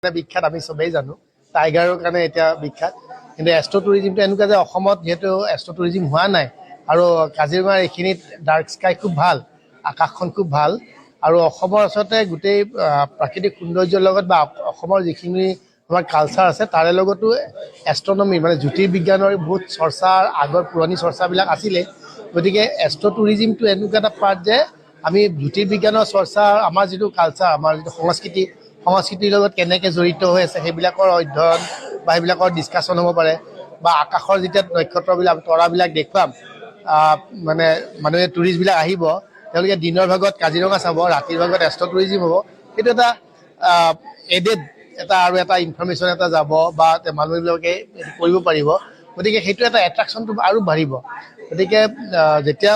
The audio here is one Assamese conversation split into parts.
বিখ্যাত আমি সবেই জানো টাইগাৰৰ কাৰণে এতিয়া বিখ্যাত কিন্তু এষ্ট্ৰ টুৰিজিমটো এনেকুৱা যে অসমত যেহেতু এষ্ট্ৰ টুৰিজিম হোৱা নাই আৰু কাজিৰঙাৰ এইখিনিত ডাৰ্ক স্কাই খুব ভাল আকাশখন খুব ভাল আৰু অসমৰ আচলতে গোটেই প্ৰাকৃতিক সৌন্দৰ্যৰ লগত বা অসমৰ যিখিনি আমাৰ কালচাৰ আছে তাৰে লগতো এষ্ট্ৰনমি মানে জ্যোতিৰ্বিজ্ঞানৰ বহুত চৰ্চাৰ আগৰ পুৰণি চৰ্চাবিলাক আছিলে গতিকে এষ্ট্ৰ টুৰিজিমটো এনেকুৱা এটা পাৰ্ট যে আমি জ্যোতিৰ্বিজ্ঞানৰ চৰ্চা আমাৰ যিটো কালচাৰ আমাৰ যিটো সংস্কৃতিৰ লগত কেনেকৈ জড়িত হৈ আছে সেইবিলাকৰ অধ্যয়ন বা সেইবিলাকৰ ডিছকাশ্যন হ'ব পাৰে বা আকাশৰ যেতিয়া নক্ষত্ৰবিলাক তৰাবিলাক দেখুৱাম মানে মানুহে টুৰিষ্টবিলাক আহিব তেওঁলোকে দিনৰ ভাগত কাজিৰঙা চাব ৰাতিৰ ভাগত এষ্ট্ৰ টুৰিজিম হ'ব সেইটো এটা এডেড এটা আৰু এটা ইনফৰমেশ্যন এটা যাব বা মানুহবিলাকে কৰিব পাৰিব গতিকে সেইটো এটা এট্ৰেকশ্যনটো আৰু বাঢ়িব গতিকে যেতিয়া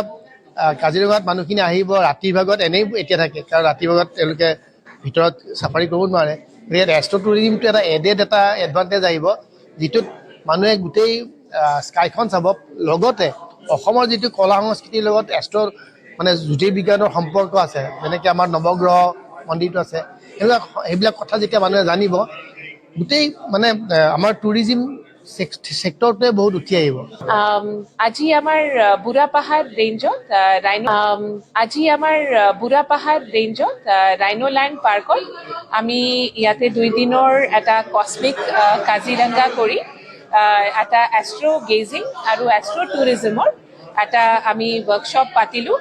কাজিৰঙাত মানুহখিনি আহিব ৰাতিৰ ভাগত এনেই এতিয়া থাকে কাৰণ ৰাতিৰ ভাগত তেওঁলোকে ভিতৰত চাফাৰী কৰিব নোৱাৰে গতিকে এষ্ট্ৰ টুৰিজিমটো এটা এডেড এটা এডভান্টেজ আহিব যিটোত মানুহে গোটেই স্কাইখন চাব লগতে অসমৰ যিটো কলা সংস্কৃতিৰ লগত এষ্ট্ৰৰ মানে জ্যোতিৰ্বিজ্ঞানৰ সম্পৰ্ক আছে যেনেকৈ আমাৰ নৱগ্ৰহ মন্দিৰটো আছে সেইবিলাক কথা যেতিয়া মানুহে জানিব গোটেই মানে আমাৰ টুৰিজিম সেক্টৰটোৱে বহুত উঠি আহিব আজি আমাৰ বুঢ়াপাহাৰ ৰেঞ্জত ৰাইনোলেণ্ড পাৰ্কত আমি ইয়াতে 2 দিনৰ এটা কছমিক কাজিৰঙা কৰি এটা এষ্ট্ৰ গেজিং আৰু এষ্ট্ৰ টুৰিজিমৰ এটা আমি ৱৰ্কশ্বপ পাতিলোঁ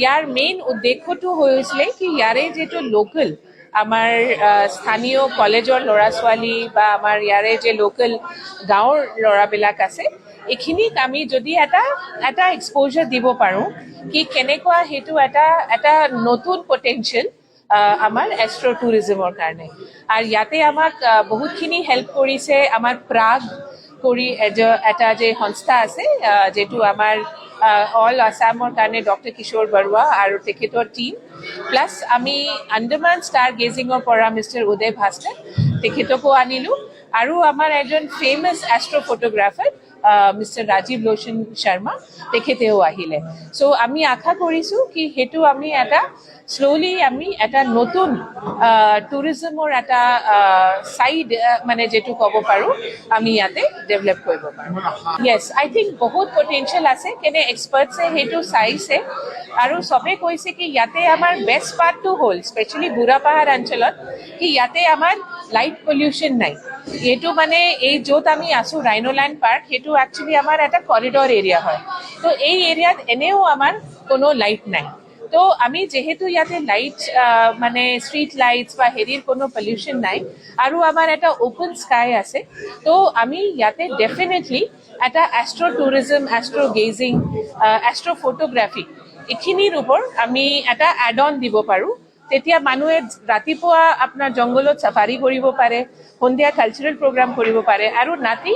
ইয়াৰ মেইন উদ্দেশ্যটো হৈছিলে কি ইয়াৰে যিটো লোকেল আমাৰ স্থানীয় কলেজৰ ল'ৰা ছোৱালী বা আমাৰ ইয়াৰে যে লোকেল গাঁৱৰ ল'ৰাবিলাক আছে এইখিনিক আমি যদি এটা এক্সপ'জাৰ দিব পাৰোঁ কি কেনেকুৱা সেইটো এটা নতুন পটেনচিয়েল আমাৰ এষ্ট্ৰ টুৰিজিমৰ কাৰণে আৰু ইয়াতে আমাক বহুতখিনি হেল্প কৰিছে আমাৰ প্ৰাগ কৰি এটা যে সংস্থা আছে যিটো আমাৰ অল আছামৰ কাৰণে ডক্টৰ কিশোৰ বৰুৱা আৰু তেখেতৰ টীম প্লাছ আমি আন্দামান ষ্টাৰ গেজিঙৰ পৰা মিষ্টাৰ উদয় ভাস্কৰ তেখেতকো আনিলোঁ আৰু আমাৰ এজন famous astrophotographer mister Rajiv Lochan Sharma তেখেতেও আহিলে চ' আমি আশা কৰিছোঁ কি সেইটো আমি শ্ল'লি আমি এটা নতুন টুৰিজিমৰ এটা ছাইড মানে যিটো ক'ব পাৰোঁ আমি ইয়াতে ডেভেলপ কৰিব পাৰোঁ য়েছ আই থিংক বহুত পটেনচিয়েল আছে কেনে এক্সপাৰ্টছে সেইটো চাইছে আৰু চবে কৈছে কি ইয়াতে আমাৰ বেষ্ট পাৰ্টটো হ'ল স্পেচিয়েলি বুঢ়াপাহাৰ অঞ্চলত কি ইয়াতে আমাৰ লাইট পলিউশ্যন নাই এইটো মানে এই য'ত আমি আছোঁ ৰাইনোলেণ্ড পাৰ্ক সেইটো একচুৱেলি আমাৰ এটা কৰিডৰ এৰিয়া হয় তো এই এৰিয়াত এনেও আমাৰ কোনো লাইট নাই তো আমি যিহেতু ইয়াতে লাইট মানে ষ্ট্ৰীট লাইটছ বা হেৰিৰ কোনো পলিউশ্যন নাই আৰু আমাৰ এটা অ'পেন স্কাই আছে তো আমি ইয়াতে ডেফিনেটলি এটা astro tourism astro gazing astro photography এইখিনিৰ ওপৰত আমি এটা এড অন দিব পাৰোঁ তেতিয়া মানুহে ৰাতিপুৱা আপোনাৰ জংঘলত চাফাৰী কৰিব পাৰে সন্ধিয়া কালচাৰেল প্ৰগ্ৰাম কৰিব পাৰে আৰু নাতি